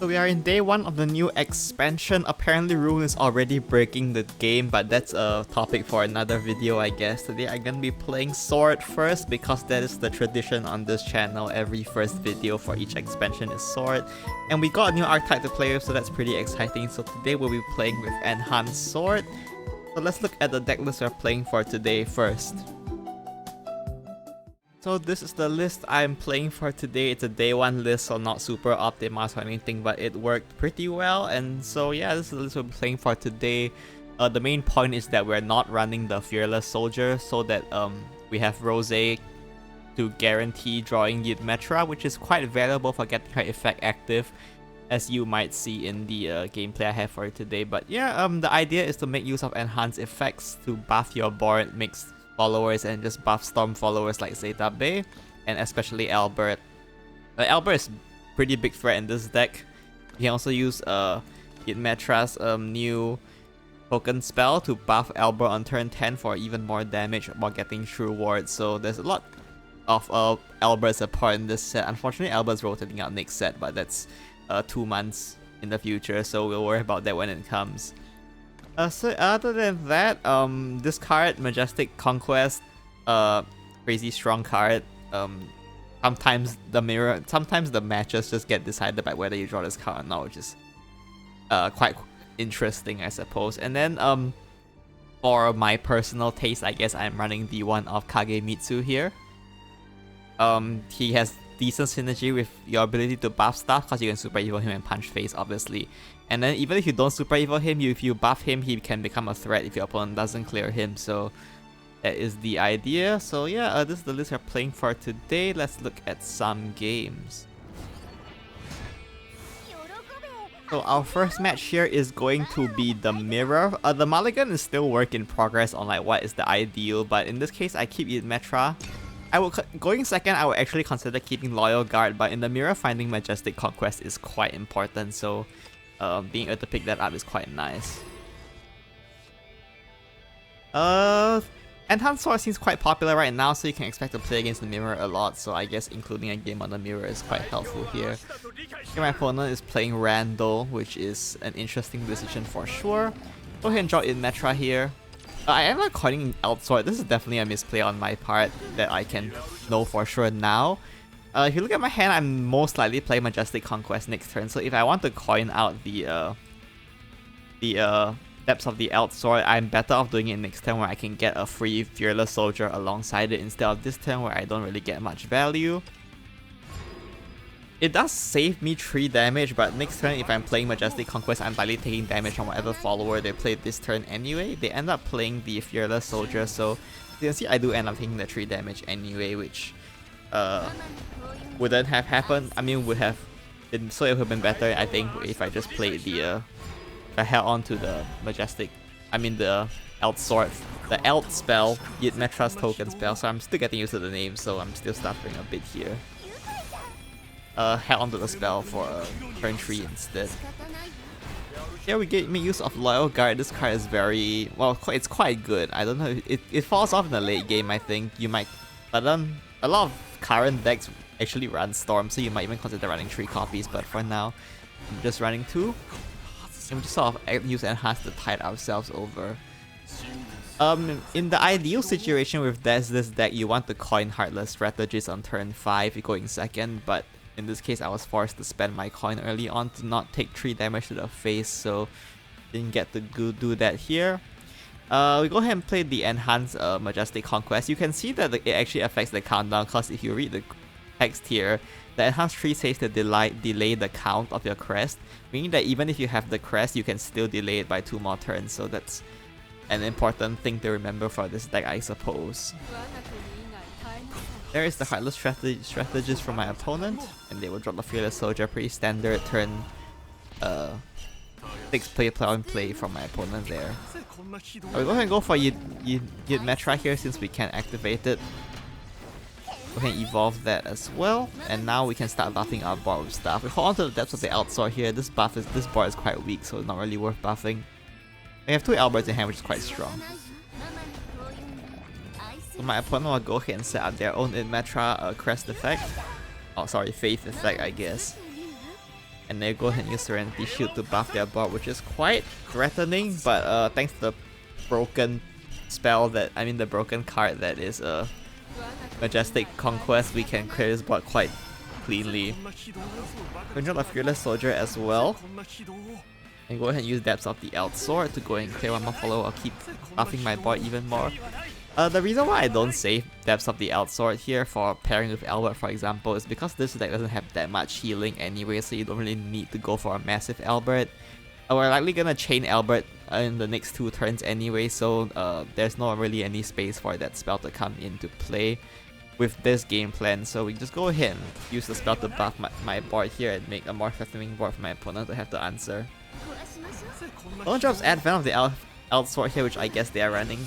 So we are in day 1 of the new expansion. Apparently Rune is already breaking the game, but that's a topic for another video I guess. Today I'm gonna be playing Sword first because that is the tradition on this channel. Every first video for each expansion is Sword. And we got a new archetype to play with, so that's pretty exciting. So today we'll be playing with Enhanced Sword. So let's look at the deck list we're playing for today first. So this is the list I'm playing for today. It's a day 1 list, so not super optimized or anything, but it worked pretty well. And so yeah, this is the list we're playing for today. The main point is that we're not running the Fearless Soldier, so that we have Rose to guarantee drawing Yidmetra, which is quite valuable for getting her effect active, as you might see in the gameplay I have for today. But yeah, the idea is to make use of enhanced effects to buff your board, mix followers, and just buff storm followers like Zeta Bay, and especially Albert. Albert is pretty big threat in this deck. You can also use Yidmetra's new token spell to buff Albert on turn 10 for even more damage while getting True Ward. So there's a lot of Albert support in this set. Unfortunately, Albert's rotating out next set, but that's 2 months in the future, so we'll worry about that when it comes. So other than that, this card, Majestic Conquest, crazy strong card. Sometimes the matches just get decided by whether you draw this card or not, which is quite interesting, I suppose. And then for my personal taste, I guess I'm running the one of Kagemitsu here. He has decent synergy with your ability to buff stuff because you can super evo him and punch face, obviously. And then even if you don't super evo him, if you buff him, he can become a threat if your opponent doesn't clear him. So that is the idea. So yeah, this is the list we're playing for today. Let's look at some games. So our first match here is going to be the Mirror. The Mulligan is still work in progress on like what is the ideal, but in this case I keep Yidmetra. Going second, I would actually consider keeping Loyal Guard, but in the Mirror, finding Majestic Conquest is quite important, so being able to pick that up is quite nice. Enhanced Sword seems quite popular right now, so you can expect to play against the Mirror a lot, so I guess including a game on the Mirror is quite helpful here. Here my opponent is playing Randall, which is an interesting decision for sure. Go ahead and draw Yidmetra here. I am not coining Eltsword. This is definitely a misplay on my part that I can know for sure now. If you look at my hand, I'm most likely playing Majestic Conquest next turn. So if I want to coin out the depths of the Eltsword, I'm better off doing it next turn where I can get a free Fearless Soldier alongside it instead of this turn where I don't really get much value. It does save me 3 damage, but next turn if I'm playing Majestic Conquest, I'm likely taking damage from whatever follower they played this turn anyway. They end up playing the Fearless Soldier, so you can see I do end up taking the 3 damage anyway, which wouldn't have happened. I mean, would have been, so it would have been better, I think, if I just played the if I held on to the Majestic, I mean the Eltsword, the Elt spell, Yidmetra's token spell. So I'm still getting used to the name, so I'm still stuttering a bit here. Held onto the spell for turn 3 instead. Here we make use of Loyal Guard. This card is very, well, it's quite good. I don't know, it falls off in the late game, I think. You might, but a lot of current decks actually run Storm, so you might even consider running 3 copies, but for now, I'm just running 2. And we just sort of use Enhance to tide ourselves over. In the ideal situation with this deck, you want to coin Heartless Strategist on turn 5, going second, but in this case, I was forced to spend my coin early on to not take 3 damage to the face, so didn't get to do that here. We go ahead and play the Enhanced Majestic Conquest. You can see that it actually affects the countdown, because if you read the text here, the Enhanced tree says to delay the count of your crest, meaning that even if you have the crest, you can still delay it by 2 more turns, so that's an important thing to remember for this deck, I suppose. There is the Heartless Strategist from my opponent, and they will drop the Fearless Soldier, pretty standard turn 6 play from my opponent there. We'll go ahead and go for Yidmetra here since we can activate it. Go ahead and evolve that as well, and now we can start buffing our board with stuff. We hold on to the depths of the Eltsword here. This board is quite weak, so it's not really worth buffing. We have 2 Alberts in hand, which is quite strong. So my opponent will go ahead and set up their own Yidmetra crest effect. Oh, sorry, faith effect, I guess. And they go ahead and use Serenity Shield to buff their board, which is quite threatening, but thanks to the broken spell the broken card that is Majestic Conquest, we can clear this board quite cleanly. We drop a Fearless Soldier as well. And go ahead and use Depths of the Eldsword to go ahead and clear one more follower. I'll keep buffing my board even more. The reason why I don't save Depths of the Eldsword here for pairing with Albert, for example, is because this deck doesn't have that much healing anyway, so you don't really need to go for a massive Albert. We're likely gonna chain Albert in the next 2 turns anyway, so there's not really any space for that spell to come into play with this game plan. So we just go ahead and use the spell to buff my board here and make a more threatening board for my opponent to have to answer. One drops Advent of the Eldsword here, which I guess they are running.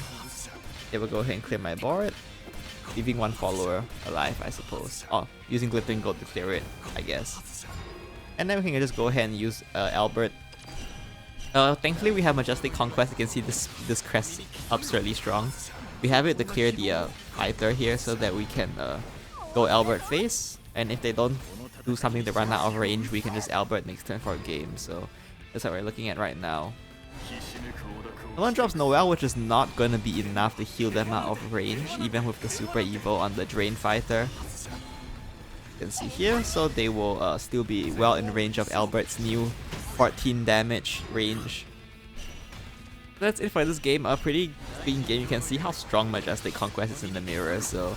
They will go ahead and clear my board, leaving one follower alive, I suppose. Oh, using Glittering Gold to clear it, I guess. And then we can just go ahead and use Albert. Thankfully we have Majestic Conquest. You can see this crest absurdly strong. We have it to clear the fighter here so that we can go Albert face. And if they don't do something to run out of range, we can just Albert next turn for a game. So that's what we're looking at right now. One drops Noel, which is not gonna be enough to heal them out of range, even with the Super Evo on the Drain Fighter. You can see here, so they will still be well in range of Albert's new 14 damage range. That's it for this game. A pretty clean game. You can see how strong Majestic Conquest is in the mirror, so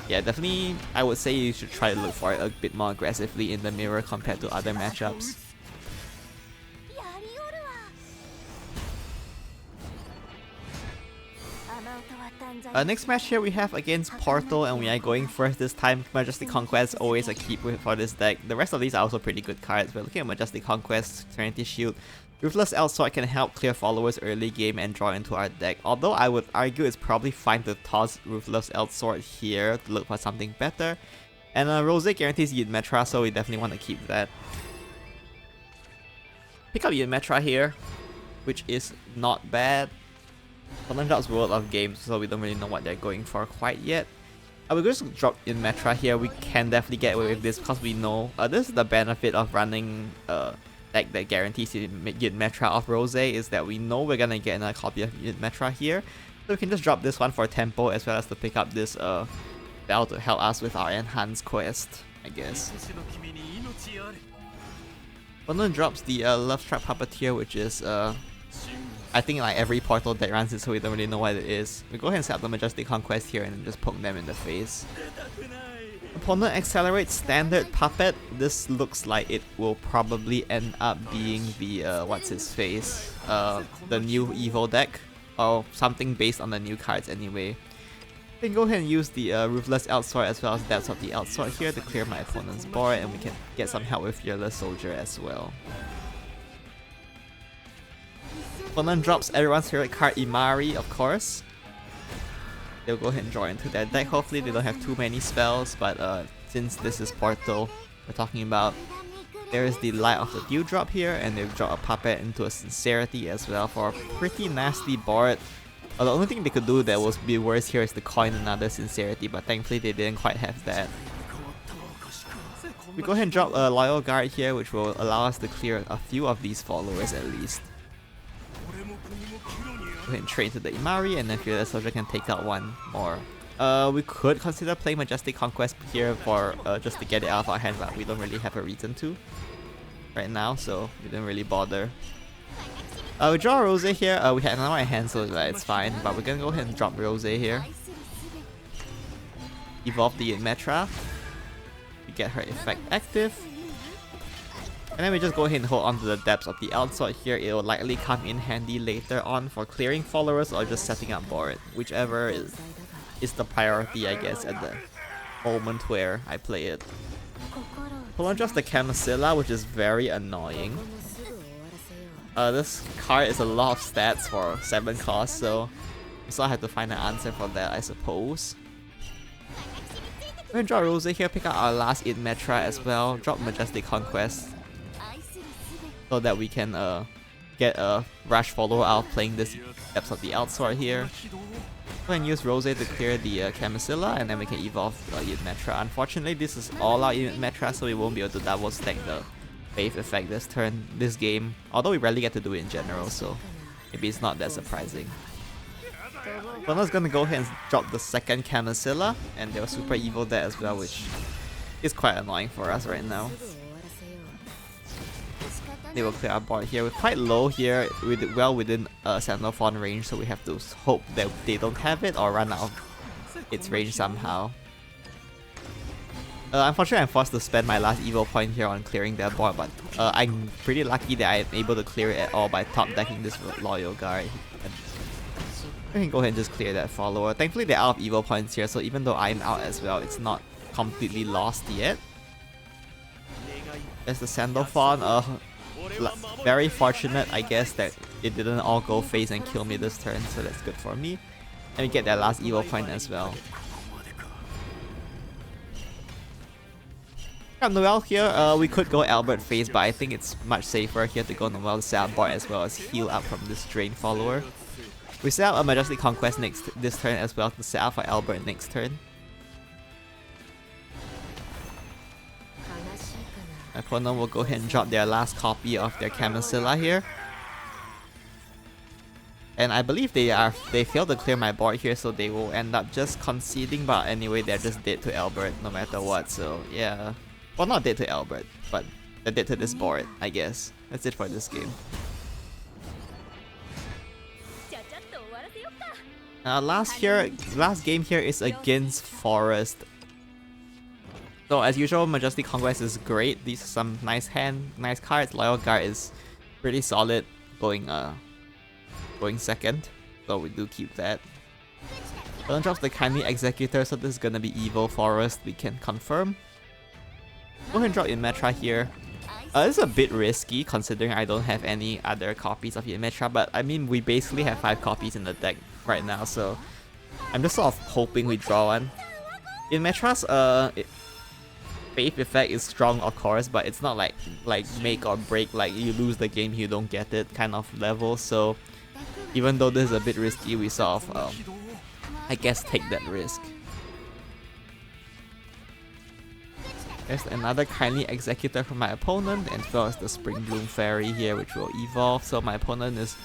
yeah, definitely I would say you should try to look for it a bit more aggressively in the mirror compared to other matchups. Next match here we have against Portal, and we are going first this time. Majestic Conquest always a keep for this deck. The rest of these are also pretty good cards. We're looking at Majestic Conquest, Serenity Shield. Ruthless Eldsword can help clear followers early game and draw into our deck. Although I would argue it's probably fine to toss Ruthless Eldsword here to look for something better. And Rose guarantees Yidmetra, so we definitely want to keep that. Pick up Yidmetra here, which is not bad. Opponent drops World of Games, so we don't really know what they're going for quite yet. We're going to drop Yidmetra here. We can definitely get away with this because we know this is the benefit of running deck that guarantees Yidmetra off Rose, is that we know we're gonna get another copy of Yidmetra here. So we can just drop this one for tempo as well as to pick up this spell to help us with our enhanced quest, I guess. Opponent drops the Love Trap Puppeteer, which is I think like every Portal deck runs it, so we don't really know what it is. We go ahead and set up the Majestic Conquest here and just poke them in the face. Opponent accelerates Standard Puppet. This looks like it will probably end up being the what's his face, the new Evo deck, or something based on the new cards anyway. We can go ahead and use the Ruthless Eldsword as well as Depths of the Eldsword here to clear my opponent's board, and we can get some help with Fearless Soldier as well. Opponent drops everyone's favorite card, Imari, of course. They'll go ahead and draw into their deck. Hopefully they don't have too many spells, but since this is Portal we're talking about, there is the Light of the Dewdrop here, and they've drawn a Puppet into a Sincerity as well for a pretty nasty board. The only thing they could do that would be worse here is to coin another Sincerity, but thankfully they didn't quite have that. We go ahead and drop a Loyal Guard here, which will allow us to clear a few of these followers at least. Go ahead and trade to the Imari, and then Fearless Soldier can take out one more. We could consider playing Majestic Conquest here for just to get it out of our hand, but we don't really have a reason to right now, so we didn't really bother. We draw a Rose here. We had another in hand, so it's fine, but we're gonna go ahead and drop Rose here. Evolve the Yidmetra. We get her effect active. And then we just go ahead and hold on to the Depths of the Eldsword here. It will likely come in handy later on for clearing followers or just setting up board. Whichever is the priority, I guess, at the moment where I play it. Opponent drops the Camisilla, which is very annoying. This card is a lot of stats for 7 cost, so we still have to find an answer for that, I suppose. We're gonna draw Rose here, pick up our last Yidmetra as well, drop Majestic Conquest, so that we can get a rush follower out of playing this Depths of the Eldsword here. Go and use Rose to clear the Camisilla, and then we can evolve Yidmetra. Unfortunately, this is all our Yidmetra, so we won't be able to double stack the Faith effect this game. Although we rarely get to do it in general, so maybe it's not that surprising. Opponent's gonna go ahead and drop the second Camisilla, and they were super evil there as well, which is quite annoying for us right now. They will clear our board here. We're quite low here, well within Sandalphon range, so we have to hope that they don't have it or run out of its range somehow. Unfortunately, I'm forced to spend my last Evo point here on clearing their board, but I'm pretty lucky that I'm able to clear it at all by top decking this Loyal Guard. I can go ahead and just clear that follower. Thankfully, they're out of Evo points here, so even though I'm out as well, it's not completely lost yet. There's the Sandalphon. Very fortunate, I guess, that it didn't all go phase and kill me this turn, so that's good for me. And we get that last Evo point as well. Noelle here, we could go Albert phase, but I think it's much safer here to go Noelle to set up board as well as heal up from this drain follower. We set up a Majestic Conquest this turn as well to set up for Albert next turn. My opponent will go ahead and drop their last copy of their Camisilla here. And I believe they failed to clear my board here, so they will end up just conceding, but anyway, they're just dead to Albert no matter what, so yeah. Well, not dead to Albert, but they're dead to this board, I guess. That's it for this game. Last game here is against Forest. So as usual, Majestic Conquest is great. These are some nice cards. Loyal Guard is pretty solid, going second. So we do keep that. Don't drop the Kindly Executor, so this is gonna be Evo Forest, we can confirm. Go ahead and drop Yidmetra here. This is a bit risky considering I don't have any other copies of Yidmetra, but I mean we basically have 5 copies in the deck right now, so I'm just sort of hoping we draw one. Yidmetra's Faith effect is strong, of course, but it's not like make or break, like you lose the game you don't get it kind of level, so even though this is a bit risky, we sort of I guess take that risk. There's another Kindly Executor from my opponent, as well as the Spring Bloom Fairy here, which will evolve, so my opponent is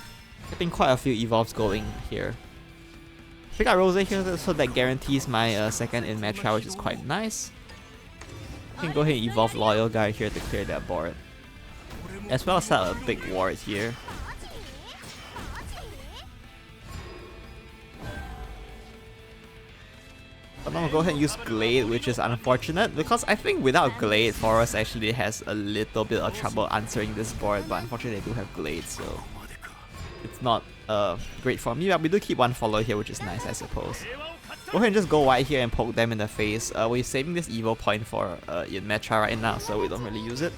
getting quite a few evolves going here. Pick out Rose here, so that guarantees my second Yidmetra, which is quite nice. I can go ahead and evolve Loyal Guy here to clear that board, as well as set a big ward here. I'm gonna go ahead and use Glade, which is unfortunate because I think without Glade, Forest actually has a little bit of trouble answering this board, but unfortunately they do have Glade, so it's not great for me, but we do keep one follow here, which is nice, I suppose. Go ahead and just go wide here and poke them in the face. We're saving this Evo point for Yidmetra right now, so we don't really use it.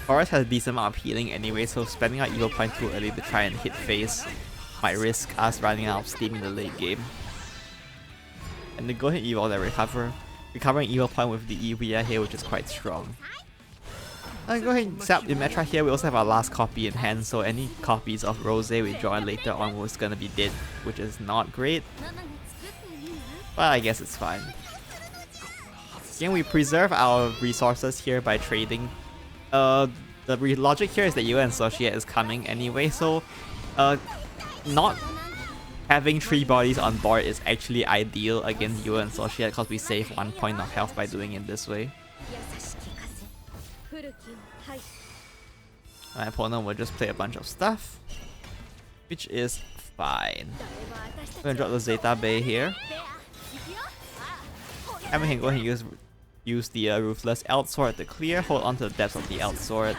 Forest has a decent amount of healing anyway, so spending our Evo point too early to try and hit face might risk us running out of steam in the late game. And then go ahead and evolve that recovering Evo point with the Iwia here, which is quite strong. And go ahead and set up Yidmetra here. We also have our last copy in hand, so any copies of Rose we draw later on was gonna be dead, which is not great. But I guess it's fine. Again, we preserve our resources here by trading. The logic here is that UN Associate is coming anyway, so not having 3 bodies on board is actually ideal against UN Associate because we save 1 point of health by doing it this way. My opponent will just play a bunch of stuff, which is fine. I'm gonna drop the Zeta Bay here. And we can go ahead and use the Ruthless Eldsword to clear, hold on to the depths of the Eldsword.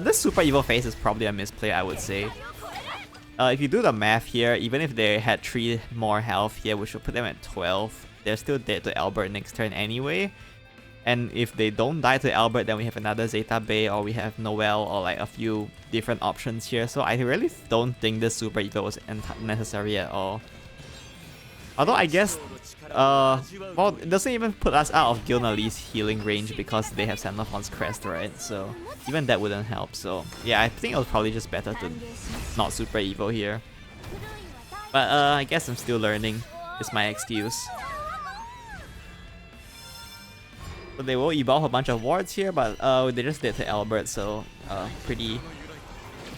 This Super Evil phase is probably a misplay, I would say. If you do the math here, even if they had 3 more health here, which will put them at 12, they're still dead to Albert next turn anyway. And if they don't die to Albert, then we have another Zeta Bay, or we have Noelle, or like a few different options here. So I really don't think this Super Evil was necessary at all. Although I guess, well, it doesn't even put us out of Gilnali's healing range because they have Sandalphon's Crest, right? So even that wouldn't help. So yeah, I think it was probably just better to not Super Evil here. But I guess I'm still learning, is my excuse. So they will evolve a bunch of wards here, but they just did to Albert, so pretty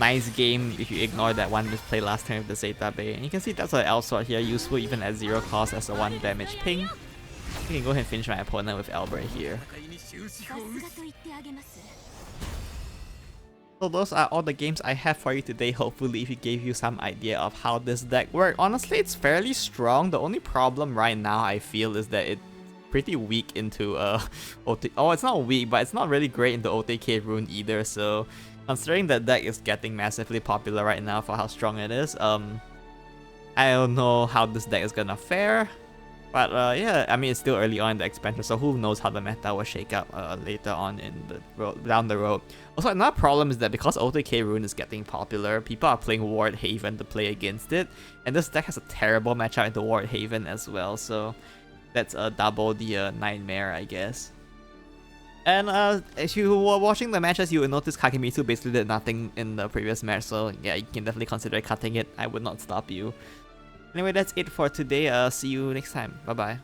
nice game if you ignore that one misplay last time with the Zeta Bay. And you can see that's an L sword here, useful even at 0 cost as a 1 damage ping. I can go ahead and finish my opponent with Albert here. So those are all the games I have for you today. Hopefully it gave you some idea of how this deck works. Honestly, it's fairly strong. The only problem right now I feel is that it's pretty weak into OT. Oh, it's not weak, but it's not really great into OTK rune either. So considering that deck is getting massively popular right now for how strong it is, I don't know how this deck is gonna fare. But yeah, I mean, it's still early on in the expansion, so who knows how the meta will shake up later on in the down the road. Also, another problem is that because OTK Rune is getting popular, people are playing Ward Haven to play against it, and this deck has a terrible matchup into Ward Haven as well, so that's double the nightmare, I guess. And if you were watching the matches, you will notice Kagemitsu basically did nothing in the previous match, so yeah, you can definitely consider cutting it. I would not stop you. Anyway, that's it for today. See you next time. Bye bye.